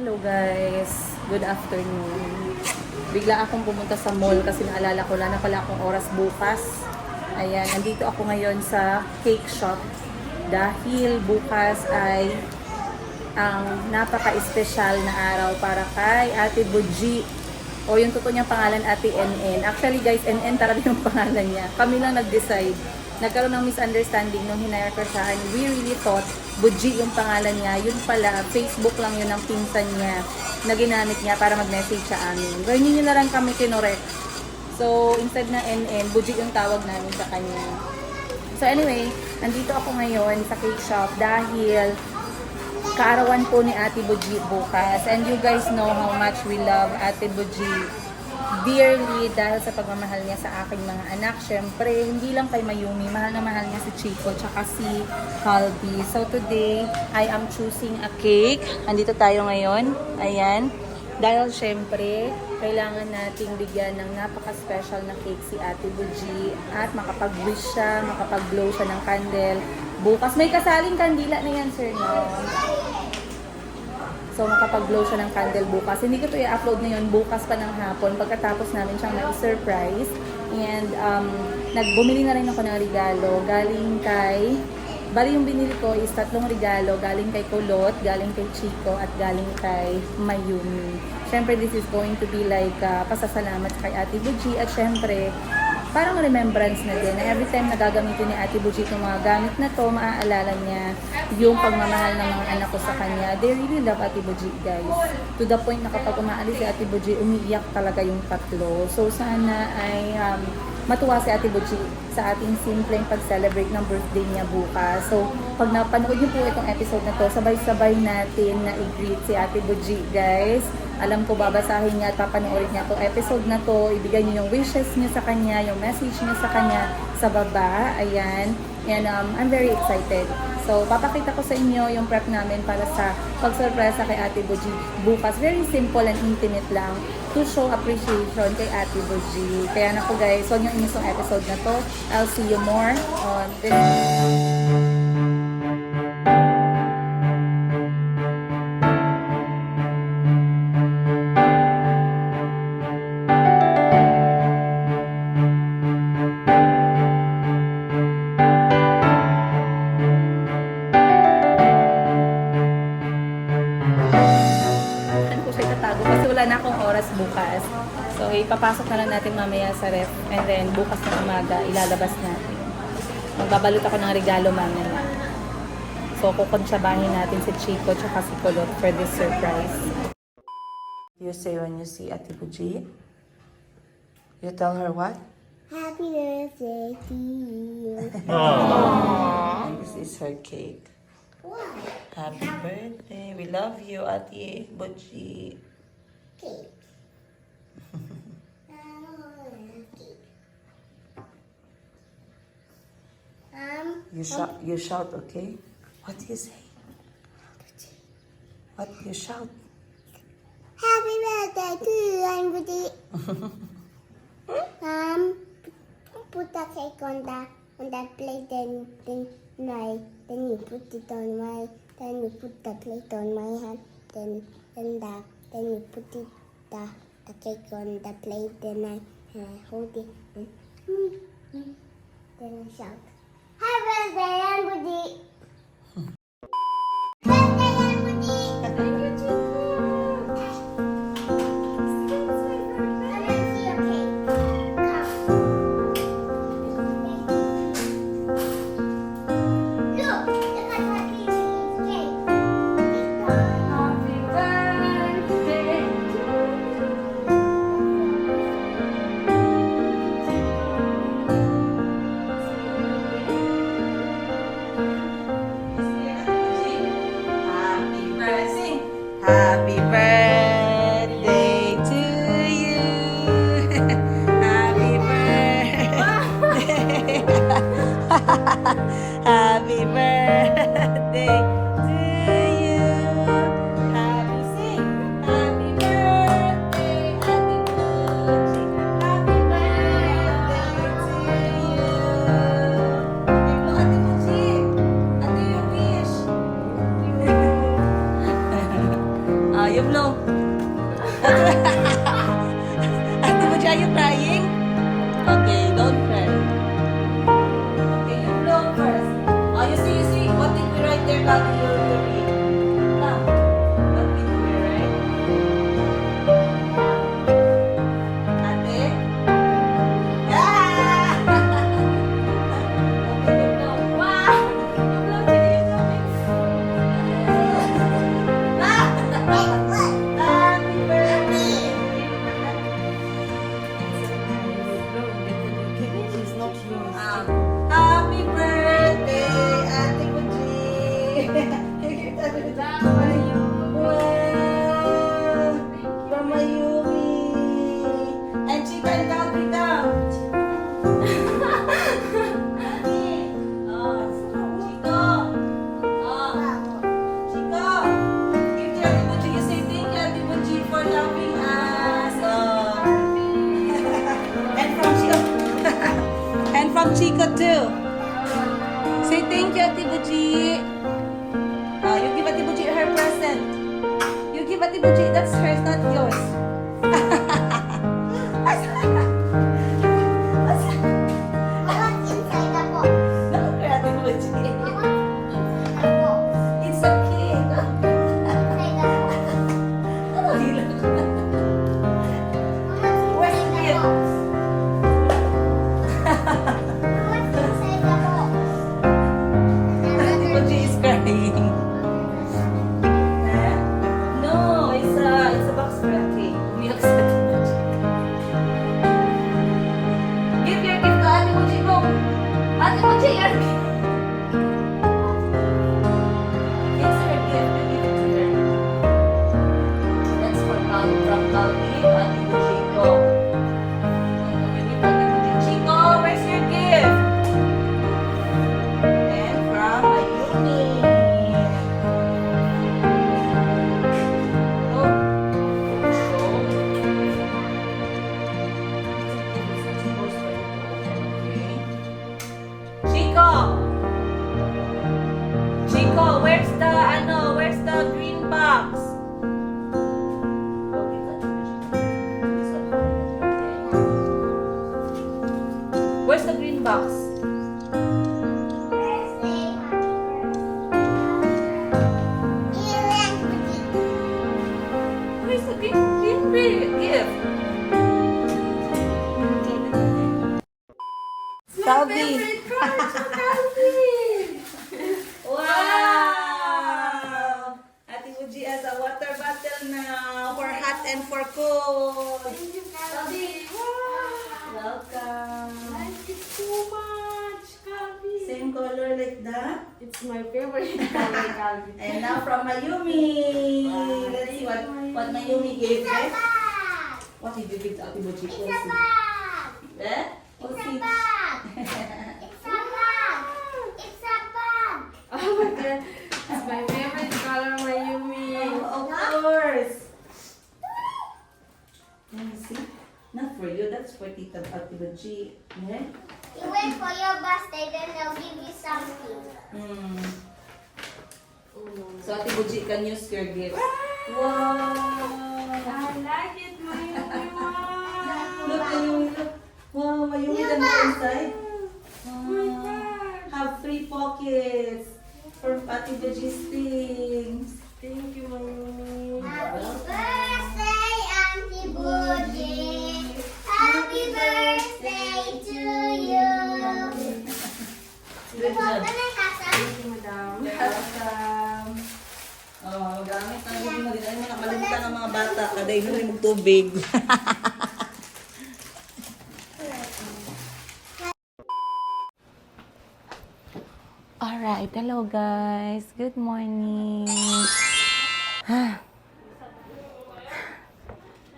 Hello guys, good afternoon. Bigla akong pumunta sa mall kasi naalala ko na pala akong oras bukas. Ayan, nandito ako ngayon sa cake shop dahil bukas ay ang napaka-espesyal na araw para kay Ate Buji. O yung totoo niyang pangalan, Ate NN. Actually guys, NN talaga yung pangalan niya. Kami lang nag-decide. Nagkaroon ng misunderstanding nung hinire ko siya. And we really thought Buji yung pangalan niya. Yun pala, Facebook lang yun ang pinsan niya na ginamit niya para mag-message sa amin. Pero hindi na lang kami kinorek. So, instead na NN, Buji yung tawag namin sa kanya. So anyway, nandito ako ngayon sa cake shop dahil kaarawan po ni Ate Buji bukas. And you guys know how much we love Ate Buji dearly dahil sa pagmamahal niya sa aking mga anak. Syempre, hindi lang kay Mayumi, mahal na mahal niya si Chico tsaka si Halby. So today, I am choosing a cake. Andito tayo ngayon. Ayan. Dahil syempre, kailangan nating bigyan ng napaka-special na cake si Ate Buji at makapag-wish siya, makapag-blow siya ng candle. Bukas, may kasaling kandila na yan, sir, no? So, makapag-blow siya ng candle bukas. Hindi ko ito i-upload ngayon, bukas pa ng hapon. Pagkatapos namin siyang na-surprise. And, nagbumili na rin ako ng regalo. Galing kay, bali yung binili ko is 3 regalo. Galing kay Kulot, galing kay Chico, at galing kay Mayumi. Siyempre, this is going to be like pasasalamat kay Ate Buji. At siyempre, parang remembrance na din. Every time na gagamitin ni Ate Buji itong mga gamit na to, maaalala niya yung pagmamahal ng mga anak ko sa kanya. They really love Ate Buji, guys. To the point na kapag umaalis si Ate Buji, umiiyak talaga yung tatlo. So sana ay matuwa si Ate Buji sa ating simpleng pag-celebrate ng birthday niya bukas. So pag napanood niyo po itong episode na to, sabay-sabay natin na i-greet si Ate Buji, guys. Alam ko babasahin niya at papanoorin niya itong episode na to. Ibigay niyo yung wishes niya sa kanya, yung message niya sa kanya sa baba. Ayan. And I'm very excited. So, papakita ko sa inyo yung prep namin para sa pag-surpresa kay Ate Buji bukas. Very simple and intimate lang to show appreciation kay Ate Buji. Kaya naku guys, huwag niyo i-miss yung episode na to. I'll see you more on this. Wala na akong oras bukas. So, ipapasok na lang natin mamaya sa ref. And then, bukas na umaga, ilalabas natin. Magbabalot ako ng regalo mamaya. So, kukonsabahin natin si Chico tsaka si Kulot for this surprise. You say when you see Ate Buji? You tell her what? Happy birthday to you. And this is her cake. What? Happy birthday. We love you, Ate Buji. Cake. Cake. You shout, okay? What do you say? What do you shout? Happy birthday to you, Anbudi. Put the cake on the plate, then you put it on my, then you put the plate on my hand, then you put it the cake on the plate, then I hold it, then I shout, Happy birthday, Anbudi. Birthday, Anbudi. Happy birthday to you. Happy birthday. Happy birthday to you. Happy sing. Happy birthday, Ate Buji. Happy birthday to you. Ate Buji, ano yung wish? Yung blow. Ate Buji, are you crying? Okay, don't cry. Okay, you blow first. Oh, you see. What did we write there, Gabby? You read. Now, what did we write? Ate? Ah! Okay, you blow. Wow! You blow, Gigi, you blow. Ah! Happy birthday! Happy birthday, Ate Buji! Wow! From Mayumi! And Chica and Gabby daw! Oh, Chico! Oh, Chico! Give to Ate Buji. You say thank you, Ate Buji, for loving us. Oh. And from Chico. And from Chico too. Say thank you, Ate Buji. You give Ate Buji her present. You give Ate Buji. That's hers, not yours. What's inside the box? No, Ate Buji. What's inside the box? It's a cake. Inside the box. What's inside the box? What's inside the box? Ate Buji is crying. No, it's a box for a cake. Umiyak sa Ate Buji. Give your gift to Ate Buji. Go. Ate Buji, your gift. It's her gift. You give it to her. That's for from Calvi to Ate Buji. Go. You give to Ate Buji. Chico, where's your gift? And from Mayumi. Oh. Chico! Chico, where's the green box? Where's the green box? Where's the green gift? Calvi. Wow! Ate Buji has a water bottle now for hot and for cold. Calvi. Welcome. Thank you so much, Calvi. Same color like that. It's my favorite color, Calvi. And now from Mayumi. Let's see what Mayumi gave. Eh? What did you give to Ate Buji? It's We'll a see. bag. Eh? We'll It's a see. bag. It's a bag. It's a bag. Oh my god, it's my favorite color, Mayumi. Oh, of course. Let me see. Not for you. That's for Tita Ate Buji. Yeah? You wait for your birthday, then they'll give you something. Mm. Oh, no. So Ate Buji can use your gift. Wow! I like it, Mayumi. Look, Wow. Mayumi, look. Wow, Mayumi, New the bag. inside. Oh my gosh. Have 3 pockets for Ate Buji's things. Thank you, Mayumi. Happy birthday, Auntie Bougie. Happy birthday to you. Good job. Can I have some? Thank you, madam. Welcome. Oh, gamit ang hindi mo din. Ay, mga kalimutan ng mga bata. Kada ino rin magtubig. Alright, hello guys. Good morning.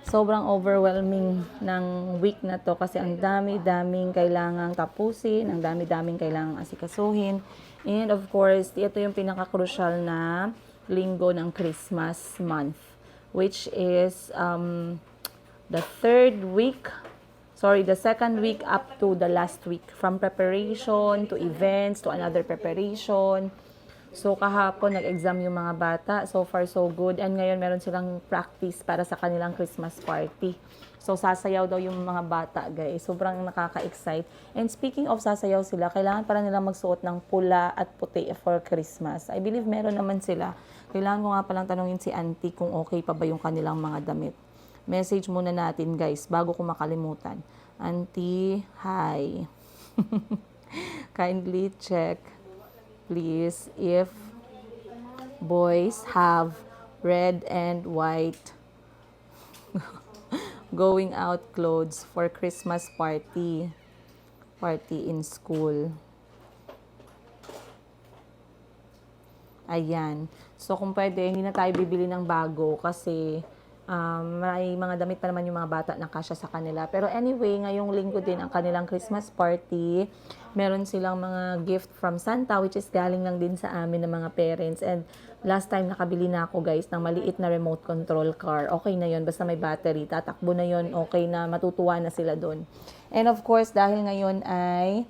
Sobrang overwhelming ng week na to kasi ang dami-daming kailangang tapusin, ang dami-daming kailangang asikasuhin. And of course, ito yung pinaka-crucial na linggo ng Christmas month, which is the second week up to the last week. From preparation to events to another preparation So, kahapon, nag-exam yung mga bata. So far, so good. And ngayon, meron silang practice para sa kanilang Christmas party. So, sasayaw daw yung mga bata, guys. Sobrang nakaka-excite. And speaking of sasayaw sila, kailangan para nilang magsuot ng pula at puti for Christmas. I believe meron naman sila. Kailangan ko nga palang tanungin si auntie kung okay pa ba yung kanilang mga damit. Message muna natin, guys, bago ko makalimutan. Auntie, hi. Kindly check, please, if boys have red and white going out clothes for Christmas party in school. Ayan. So, kung pwede, hindi na tayo bibili ng bago kasi may mga damit pa naman yung mga bata na kasya sa kanila. Pero anyway, ngayong linggo din ang kanilang Christmas party. Meron silang mga gift from Santa, which is galing lang din sa amin ng mga parents. And last time nakabili na ako, guys, ng maliit na remote control car. Okay na yon, basta may battery. Tatakbo na yon, okay na, matutuwa na sila doon. And of course, dahil ngayon ay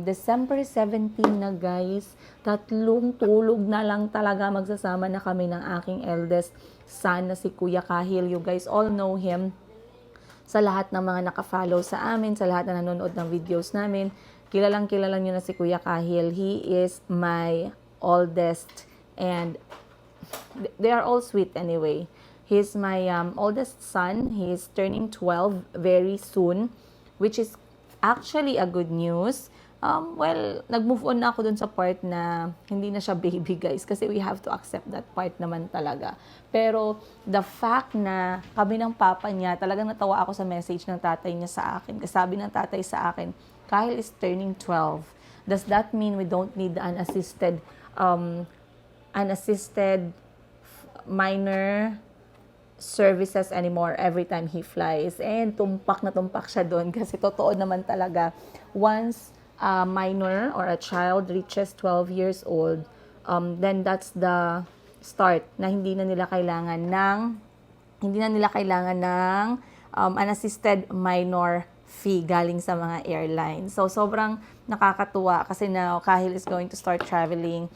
December 17 na, guys, 3 tulog na lang talaga magsasama na kami ng aking eldest son na si Kuya Kahil. You guys all know him. Sa lahat ng mga nakafollow sa amin, sa lahat na nanonood ng videos namin, kilalang kilala nyo na si Kuya Kahil. He is my oldest and they are all sweet anyway. He's my oldest son. He is turning 12 very soon, which is actually a good news. Well, nag-move on na ako dun sa part na hindi na siya baby, guys, kasi we have to accept that part naman talaga. Pero the fact na kami ng papa niya, talagang natawa ako sa message ng tatay niya sa akin. Kasi sabi ng tatay sa akin, Kyle is turning 12. Does that mean we don't need unassisted minor services anymore every time he flies? And tumpak na tumpak siya doon kasi totoo naman talaga, once a minor or a child reaches 12 years old, then that's the start na hindi na nila kailangan ng unassisted minor fee galing sa mga airlines. So sobrang nakakatuwa kasi now Kahil is going to start traveling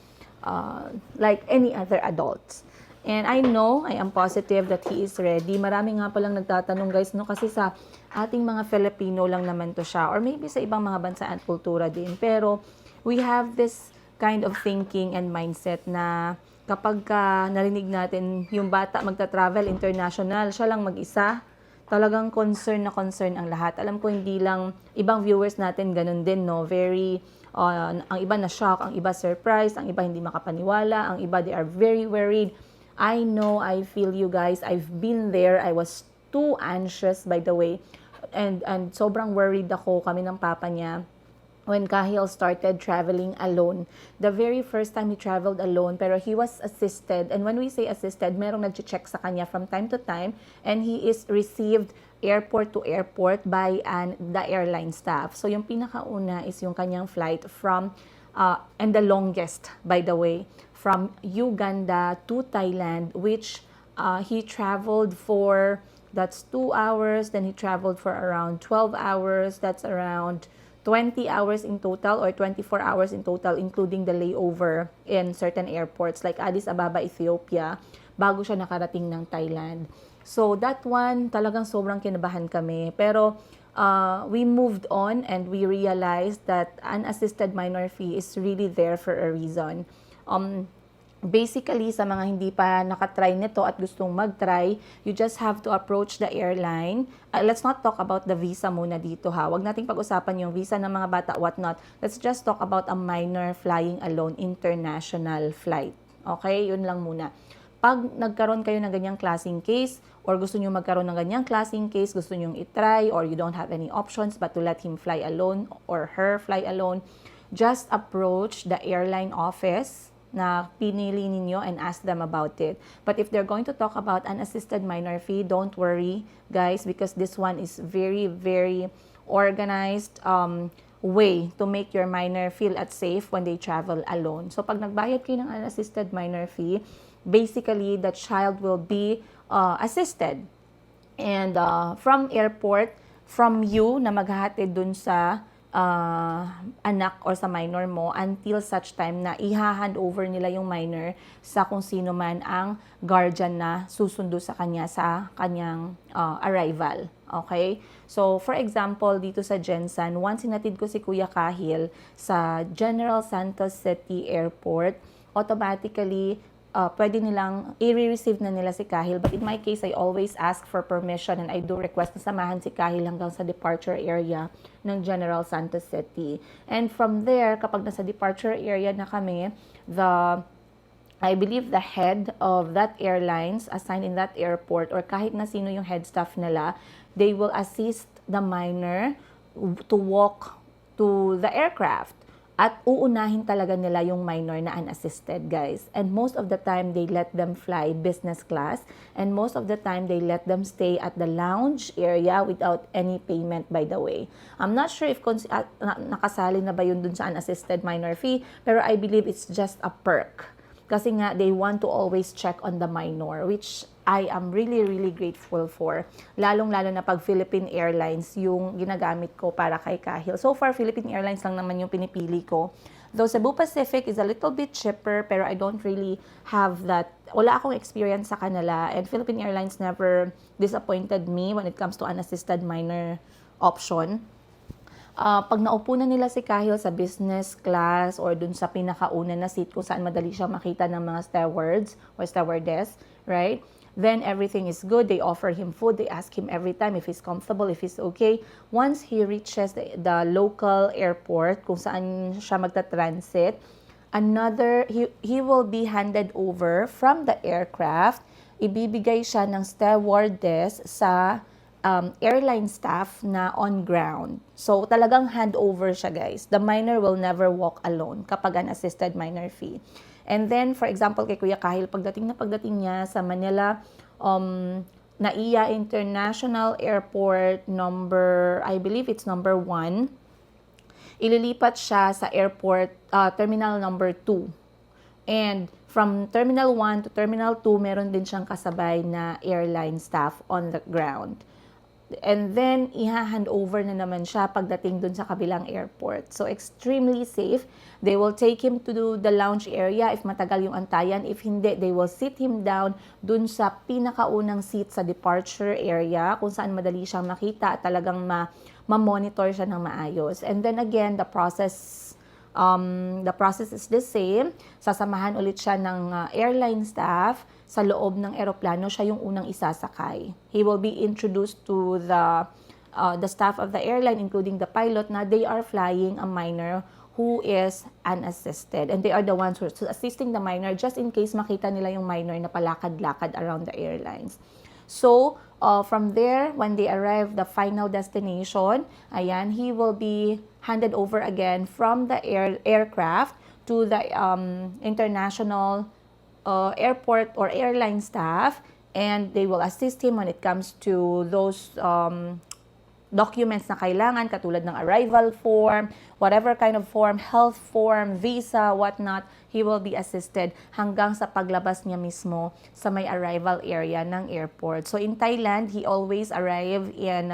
like any other adults. And I know, I am positive that he is ready. Marami nga palang nagtatanong, guys, no, kasi sa ating mga Filipino lang naman to siya, or maybe sa ibang mga bansa at kultura din. Pero we have this kind of thinking and mindset na kapag narinig natin yung bata magta-travel international, siya lang mag-isa, talagang concern na concern ang lahat. Alam ko hindi lang ibang viewers natin ganun din, no? Very ang iba na shock, ang iba surprised, ang iba hindi makapaniwala, ang iba they are very worried. I know, I feel you guys. I've been there. I was too anxious, by the way. And sobrang worried ako, kami ng papa niya, when Kahil started traveling alone. The very first time he traveled alone, pero he was assisted. And when we say assisted, merong nag-check sa kanya from time to time. And he is received airport to airport by the airline staff. So yung pinakauna is yung kanyang flight from, and the longest, by the way, from Uganda to Thailand, which he traveled for, that's 2 hours, then he traveled for around 12 hours, that's around 20 hours in total, or 24 hours in total, including the layover in certain airports like Addis Ababa, Ethiopia, bago siya nakarating ng Thailand. So that one, talagang sobrang kinabahan kami. Pero we moved on and we realized that unassisted minor fee is really there for a reason. Basically, sa mga hindi pa nakatry nito at gustong mag-try, you just have to approach the airline. Let's not talk about the visa muna dito, ha. Huwag nating pag-usapan yung visa ng mga bata, whatnot. Let's just talk about a minor flying alone international flight. Okay? Yun lang muna. Pag nagkaroon kayo ng ganyang klaseng case, or gusto nyo magkaroon ng ganyang klaseng case, gusto nyo itry, or you don't have any options but to let him fly alone or her fly alone, just approach the airline office na pinili ninyo and ask them about it. But if they're going to talk about unassisted minor fee, don't worry, guys, because this one is very, very organized way to make your minor feel at safe when they travel alone. So pag nagbayad kayo ng unassisted minor fee, basically the child will be assisted. And from airport, from you na maghahatid dun sa anak or sa minor mo until such time na iha-hand over nila yung minor sa kung sino man ang guardian na susundo sa kanya sa kanyang arrival. Okay? So, for example, dito sa Gensan, once sinatid ko si Kuya Kahil sa General Santos City Airport, automatically, pwede nilang i-receive na nila si Kahil. But in my case, I always ask for permission and I do request na samahan si Kahil hanggang sa departure area ng General Santos City. And from there, kapag nasa departure area na kami, I believe the head of that airlines assigned in that airport or kahit na sino yung head staff nila, they will assist the minor to walk to the aircraft. At uunahin talaga nila yung minor na unassisted, guys. And most of the time, they let them fly business class. And most of the time, they let them stay at the lounge area without any payment, by the way. I'm not sure if nakasali na ba yun dun sa unassisted minor fee, pero I believe it's just a perk. Kasi nga, they want to always check on the minor, which I am really, really grateful for. Lalong-lalo na pag Philippine Airlines yung ginagamit ko para kay Kahil. So far, Philippine Airlines lang naman yung pinipili ko. Though Cebu Pacific is a little bit cheaper, pero I don't really have that. Wala akong experience sa kanila. And Philippine Airlines never disappointed me when it comes to unassisted minor option. Pag naupo na nila si Kahil sa business class or dun sa pinakauna na seat kung saan madali siya makita ng mga stewards or stewardess, right? Then everything is good. They offer him food. They ask him every time if he's comfortable, if he's okay. Once he reaches the local airport kung saan siya magta-transit, he will be handed over from the aircraft. Ibibigay siya ng stewardess sa airline staff na on ground. So, talagang handover siya, guys. The minor will never walk alone kapag unassisted minor fee. And then, for example, kay Kuya Kahil, pagdating niya sa Manila, NAIA International Airport I believe it's number 1, ililipat siya sa airport, terminal number 2. And from Terminal 1 to Terminal 2, meron din siyang kasabay na airline staff on the ground. And then, iha-hand over na naman siya pagdating dun sa kabilang airport. So, extremely safe. They will take him to the lounge area if matagal yung antayan. If hindi, they will sit him down dun sa pinakaunang seat sa departure area kung saan madali siyang makita at talagang ma-monitor siya ng maayos. And then again, the process is the same. Sasamahan ulit siya ng airline staff. Sa loob ng eroplano, siya yung unang isasakay. He will be introduced to the staff of the airline, including the pilot, na they are flying a minor who is unassisted. And they are the ones who are assisting the minor just in case makita nila yung minor na palakad-lakad around the airlines. So, from there, when they arrive the final destination, ayan, he will be handed over again from the aircraft to the international airport or airline staff, and they will assist him when it comes to those documents na kailangan, katulad ng arrival form, whatever kind of form, health form, visa, whatnot, he will be assisted hanggang sa paglabas niya mismo sa may arrival area ng airport. So in Thailand, he always arrive in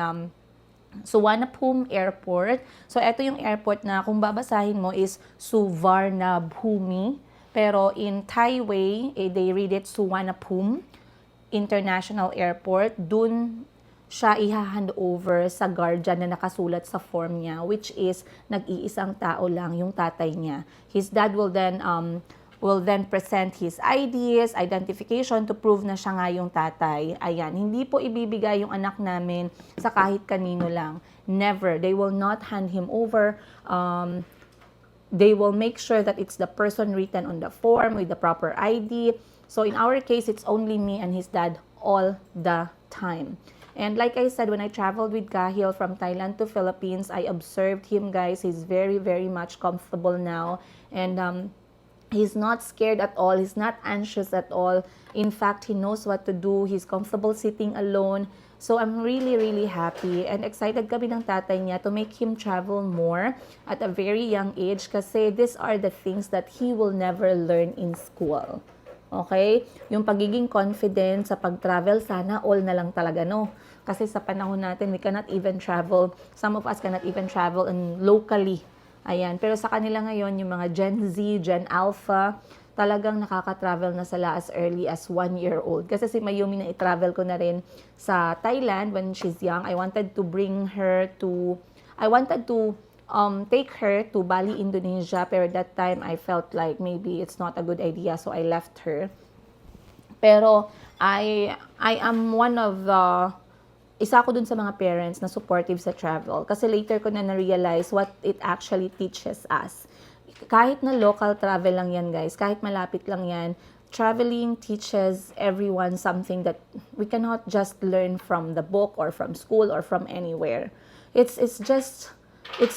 Suvarnabhumi Airport. So ito yung airport na kung babasahin mo is Suvarnabhumi. Pero in Thai way, they read it Suvarnabhumi International Airport. Dun siya i-hand over sa guardian na nakasulat sa form niya, which is nag-iisang tao lang, yung tatay niya. His dad will then present his IDs, identification to prove na siya nga yung tatay. Ayan, hindi po ibibigay yung anak namin sa kahit kanino lang. Never. They will not hand him over. They will make sure that it's the person written on the form with the proper ID. So in our case, it's only me and his dad all the time. And like I said, when I traveled with Kahil from Thailand to Philippines, I observed him, guys. He's very, very much comfortable now. And he's not scared at all. He's not anxious at all. In fact, he knows what to do. He's comfortable sitting alone. So I'm really, really happy and excited kami ng tatay niya to make him travel more at a very young age kasi these are the things that he will never learn in school. Okay? Yung pagiging confident sa pag-travel, sana all na lang talaga, no? Kasi sa panahon natin, we cannot even travel. Some of us cannot even travel locally. Ayan. Pero sa kanila ngayon, yung mga Gen Z, Gen Alpha, talagang nakaka-travel na sila as early as 1 year old. Kasi si Mayumi na i-travel ko na rin sa Thailand when she's young. I wanted to take her to Bali, Indonesia. Pero that time, I felt like maybe it's not a good idea. So, I left her. Pero, I am one of the isa ako dun sa mga parents na supportive sa travel. Kasi later ko na na-realize what it actually teaches us. Kahit na local travel lang yan, guys, kahit malapit lang yan, traveling teaches everyone something that we cannot just learn from the book or from school or from anywhere. It's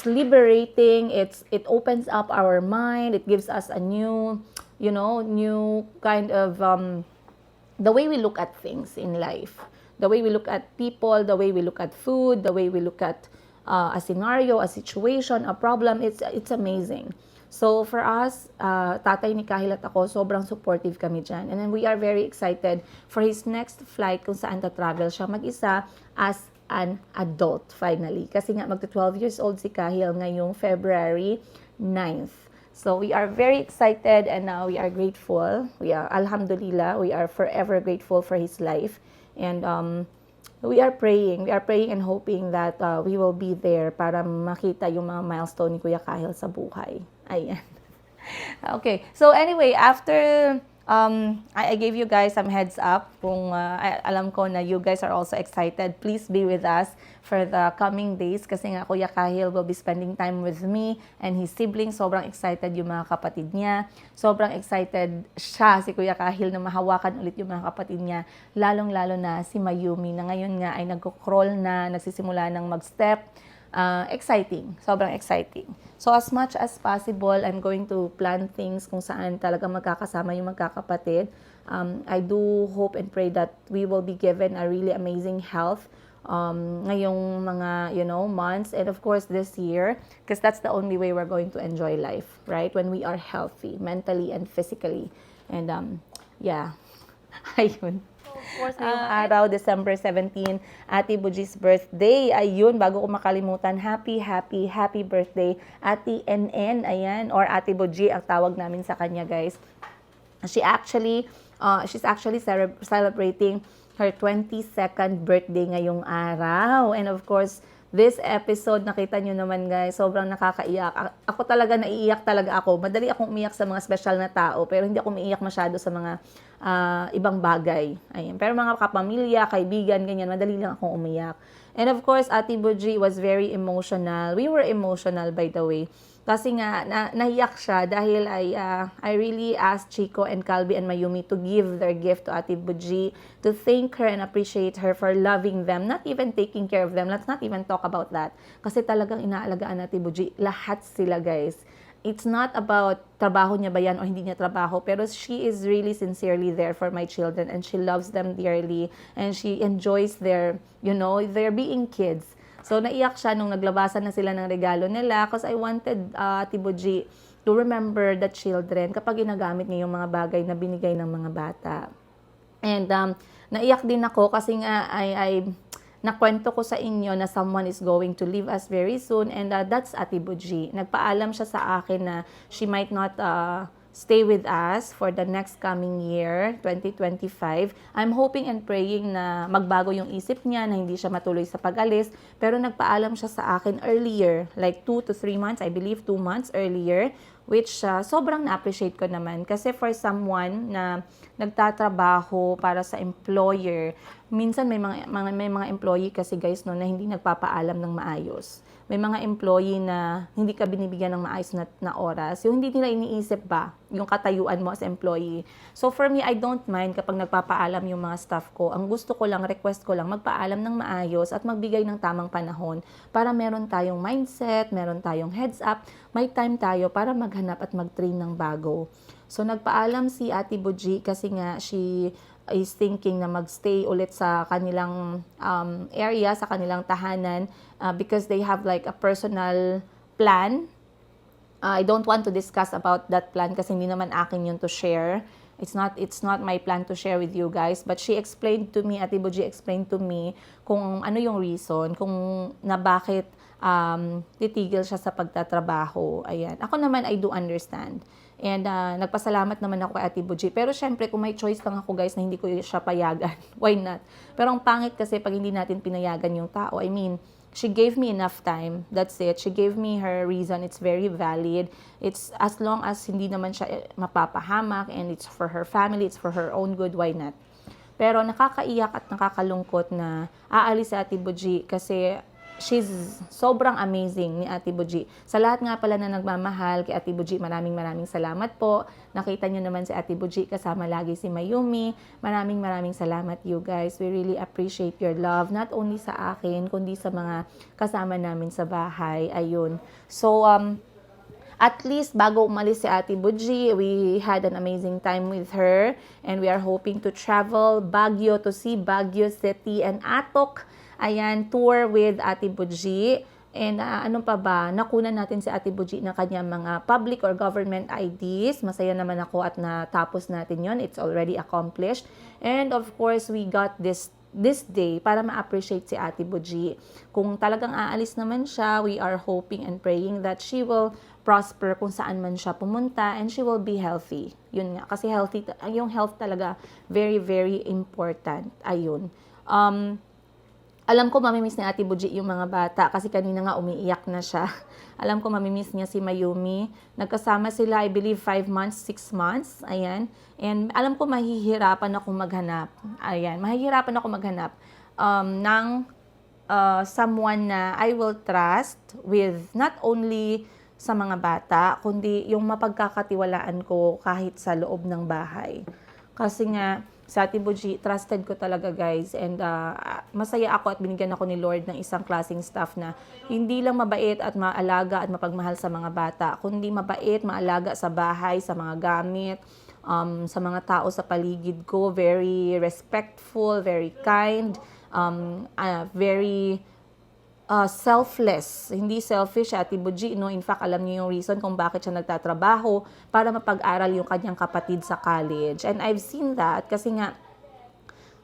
liberating, it opens up our mind, it gives us a new kind of the way we look at things in life. The way we look at people, the way we look at food, the way we look at a scenario, a situation, a problem, it's amazing. So for us, tatay ni Kahil at ako, sobrang supportive kami dyan. And then we are very excited for his next flight kung saan ta-travel siya mag-isa as an adult finally. Kasi nga magta-12 years old si Kahil ngayong February 9th. So we are very excited and now we are grateful. Alhamdulillah, we are forever grateful for his life. And we are praying and hoping that we will be there para makita yung mga milestone ni Kuya Kahil sa buhay. Ayan. Okay. So anyway, after I gave you guys some heads up kung alam ko na you guys are also excited. Please be with us for the coming days kasi nga Kuya Kahil will be spending time with me and his siblings. Sobrang excited yung mga kapatid niya. Sobrang excited siya, si Kuya Kahil, na mahawakan ulit yung mga kapatid niya. Lalong-lalo na si Mayumi na ngayon nga ay nagko-crawl na, nagsisimula ng mag-step. Exciting. Sobrang exciting. So as much as possible, I'm going to plan things kung saan talaga magkakasama yung magkakapatid. I do hope and pray that we will be given a really amazing health ngayong mga, months. And of course, this year, because that's the only way we're going to enjoy life, right? When we are healthy, mentally and physically. And yeah, ayun. Of course, ngayong araw, December 17, Ate Buji's birthday. Ayun, bago ko makalimutan, happy birthday, Ate NN, ayan, or Ate Buji, ang tawag namin sa kanya, guys. She's actually celebrating her 22nd birthday ngayong araw. And of course, this episode, nakita nyo naman guys, sobrang nakakaiyak. Ako talaga, naiiyak talaga ako. Madali akong umiyak sa mga special na tao, pero hindi ako umiiyak masyado sa mga ibang bagay. Ayan. Pero mga kapamilya, kaibigan, ganyan, madali lang akong umiyak. And of course, Ate Buji was very emotional. We were emotional, by the way. Kasi nga, nahiyak siya dahil I really asked Chico and Calvi and Mayumi to give their gift to Ate Buji, to thank her and appreciate her for loving them, not even taking care of them. Let's not even talk about that. Kasi talagang inaalagaan Ate Buji. Lahat sila, guys. It's not about trabaho niya ba yan o hindi niya trabaho, pero she is really sincerely there for my children and she loves them dearly and she enjoys their being kids. So, naiyak siya nung naglabasan na sila ng regalo nila because I wanted Ate Buji to remember the children kapag ginagamit niya yung mga bagay na binigay ng mga bata. And naiyak din ako kasi nga I nakwento ko sa inyo na someone is going to leave us very soon and that's Ate Buji. Nagpaalam siya sa akin na she might not stay with us for the next coming year, 2025. I'm hoping and praying na magbago yung isip niya, na hindi siya matuloy sa pag-alis. Pero nagpaalam siya sa akin earlier, like 2 to 3 months, I believe 2 months earlier, which sobrang na-appreciate ko naman. Kasi for someone na nagtatrabaho para sa employer, minsan may mga employee kasi guys no, na hindi nagpapaalam ng maayos. May mga employee na hindi ka binibigyan ng maayos na oras. Yung hindi nila iniisip ba, yung katayuan mo as employee. So for me, I don't mind kapag nagpapaalam yung mga staff ko. Ang gusto ko lang, request ko lang, magpaalam ng maayos at magbigay ng tamang panahon para meron tayong mindset, meron tayong heads up, may time tayo para maghanap at mag-train ng bago. So nagpaalam si Ate Buji kasi nga she is thinking na magstay ulit sa kanilang area, sa kanilang tahanan because they have like a personal plan. I don't want to discuss about that plan kasi hindi naman akin yun to share. It's not my plan to share with you guys, but she explained to me, Ate Buji explained to me kung ano yung reason, kung na bakit titigil siya sa pagtatrabaho. Ayan. Ako naman, I do understand. And nagpasalamat naman ako kay Ate Buji. Pero syempre, kung may choice lang ako guys na hindi ko siya payagan, why not? Pero ang pangit kasi pag hindi natin pinayagan yung tao, I mean, she gave me enough time. That's it. She gave me her reason. It's very valid. It's as long as hindi naman siya mapapahamak and it's for her family, it's for her own good, why not? Pero nakakaiyak at nakakalungkot na aalis si Ate Buji kasi she's sobrang amazing ni Ate Buji. Sa lahat nga pala na nagmamahal kay Ate Buji, maraming salamat po. Nakita nyo naman si Ate Buji, kasama lagi si Mayumi. Maraming salamat you guys. We really appreciate your love, not only sa akin, kundi sa mga kasama namin sa bahay. Ayun. So, at least bago umalis si Ate Buji, we had an amazing time with her and we are hoping to travel Baguio to see Baguio City and Atok. Ayan, tour with Ate Buji. And ano pa ba, nakunan natin si Ate Buji ng kanyang mga public or government IDs. Masaya naman ako at natapos natin yon. It's already accomplished. And of course, we got this day para ma-appreciate si Ate Buji. Kung talagang aalis naman siya, we are hoping and praying that she will prosper kung saan man siya pumunta and she will be healthy. Yun nga, kasi yung health talaga very important. Ayun. Alam ko mamimiss ni Ate Buji yung mga bata kasi kanina nga umiiyak na siya. Alam ko mamimiss niya si Mayumi. Nagkasama sila, I believe, 5 months, 6 months. Ayan. And alam ko mahihirapan ako maghanap. Ayan. Mahihirapan ako maghanap ng someone na I will trust with not only sa mga bata, kundi yung mapagkakatiwalaan ko kahit sa loob ng bahay. Kasi nga, sa Ate Buji, trusted ko talaga guys. And masaya ako at binigyan ako ni Lord ng isang klaseng staff na hindi lang mabait at maalaga at mapagmahal sa mga bata, kundi mabait, maalaga sa bahay, sa mga gamit, sa mga tao sa paligid ko. Very respectful, very kind, very selfless, hindi selfish si Ate Buji, no? In fact, alam niyo yung reason kung bakit siya nagtatrabaho para mapag-aral yung kanyang kapatid sa college. And I've seen that kasi nga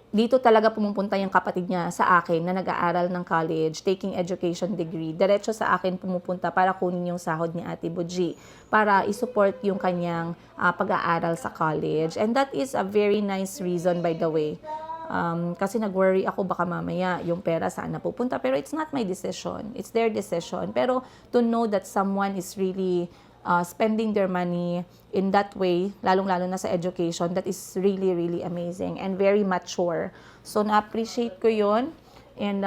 dito talaga pumupunta yung kapatid niya sa akin na nag-aaral ng college, taking education degree. Diretso sa akin pumupunta para kunin yung sahod ni Ate Buji para isupport yung kanyang pag-aaral sa college. And that is a very nice reason, by the way. Kasi nag-worry ako baka mamaya yung pera saan napupunta. Pero it's not my decision. It's their decision. Pero to know that someone is really spending their money in that way, lalong-lalo na sa education, that is really amazing and very mature. So, na-appreciate ko yun. And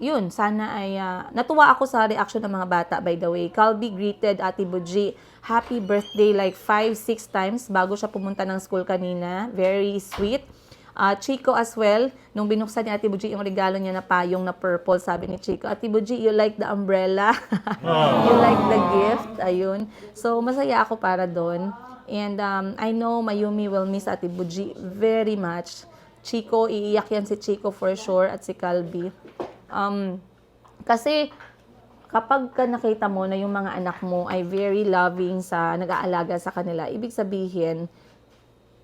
yun, sana ay natuwa ako sa reaction ng mga bata, by the way. Calby greeted Ate Buji happy birthday like 5-6 times bago siya pumunta ng school kanina. Very sweet. Chico as well, nung binuksan ni Ate Buji yung regalo niya na payong na purple, sabi ni Chico, Ate Buji, you like the umbrella? You like the gift? Ayun. So, masaya ako para doon. And I know Mayumi will miss Ate Buji very much. Chico, iiyak yan si Chico for sure at si Calby. Kasi, kapag nakita mo na yung mga anak mo ay very loving sa nag-aalaga sa kanila, ibig sabihin,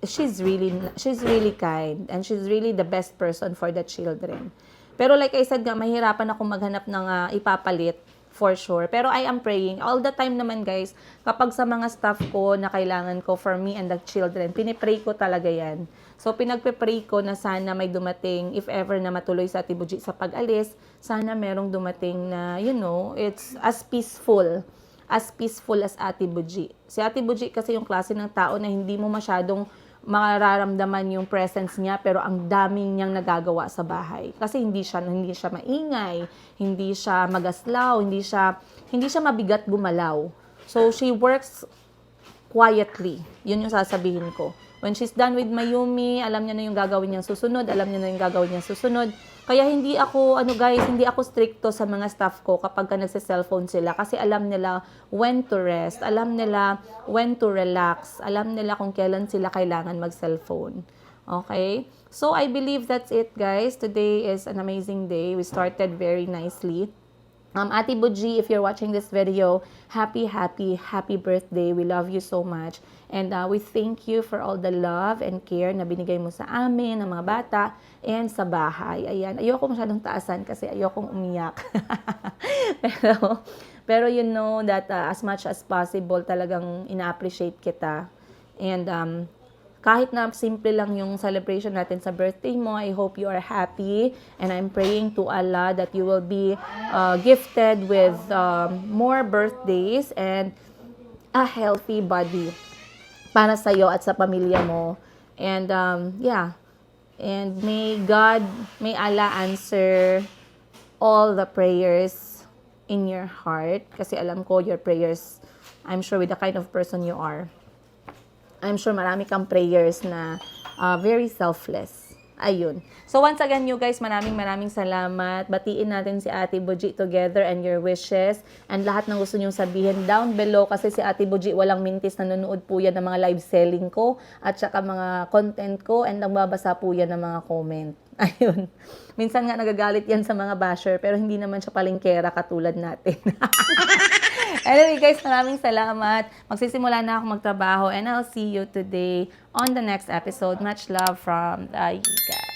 she's really kind and she's really the best person for the children. Pero like I said nga, mahirapan ako maghanap ng ipapalit for sure. Pero I am praying all the time naman guys, kapag sa mga staff ko na kailangan ko for me and the children, pinipray ko talaga yan. So pinagpipray ko na sana may dumating, if ever na matuloy sa Ate Buji sa pag-alis, sana merong dumating na, you know, it's as peaceful as Ate Buji. Si Ate Buji kasi yung klase ng tao na hindi mo masyadong mararamdaman yung presence niya pero ang daming niyang nagagawa sa bahay. Kasi hindi siya maingay, hindi siya magaslaw, hindi siya mabigat gumalaw. So she works quietly. Yun yung sasabihin ko. When she's done with Mayumi, alam niya na yung gagawin niyang susunod, Kaya hindi ako, hindi ako stricto sa mga staff ko kapag nagse-cellphone sila kasi alam nila when to rest, alam nila when to relax, alam nila kung kailan sila kailangan mag-cellphone. Okay? So, I believe that's it, guys. Today is an amazing day. We started very nicely. Ate Buji, if you're watching this video, happy birthday. We love you so much. And we thank you for all the love and care na binigay mo sa amin, ng mga bata, and sa bahay. Ayan, ayoko masyadong taasan kasi ayokong umiyak. pero you know that as much as possible, talagang ina-appreciate kita. And kahit na simple lang yung celebration natin sa birthday mo, I hope you are happy. And I'm praying to Allah that you will be gifted with more birthdays and a healthy body para sa'yo at sa pamilya mo. And yeah, and may Allah answer all the prayers in your heart. Kasi alam ko your prayers, I'm sure with the kind of person you are, I'm sure marami kang prayers na very selfless. Ayun. So once again, you guys, maraming salamat. Batiin natin si Ate Buji together and your wishes. And lahat ng gusto nyong sabihin down below kasi si Ate Buji walang mintis, nanonood po yan ng mga live selling ko at saka mga content ko and nagbabasa po yan ng mga comment. Ayun. Minsan nga nagagalit yan sa mga basher pero hindi naman siya palengkera katulad natin. Anyway guys, maraming salamat. Magsisimula na ako magtrabaho and I'll see you today on the next episode. Much love from Daika.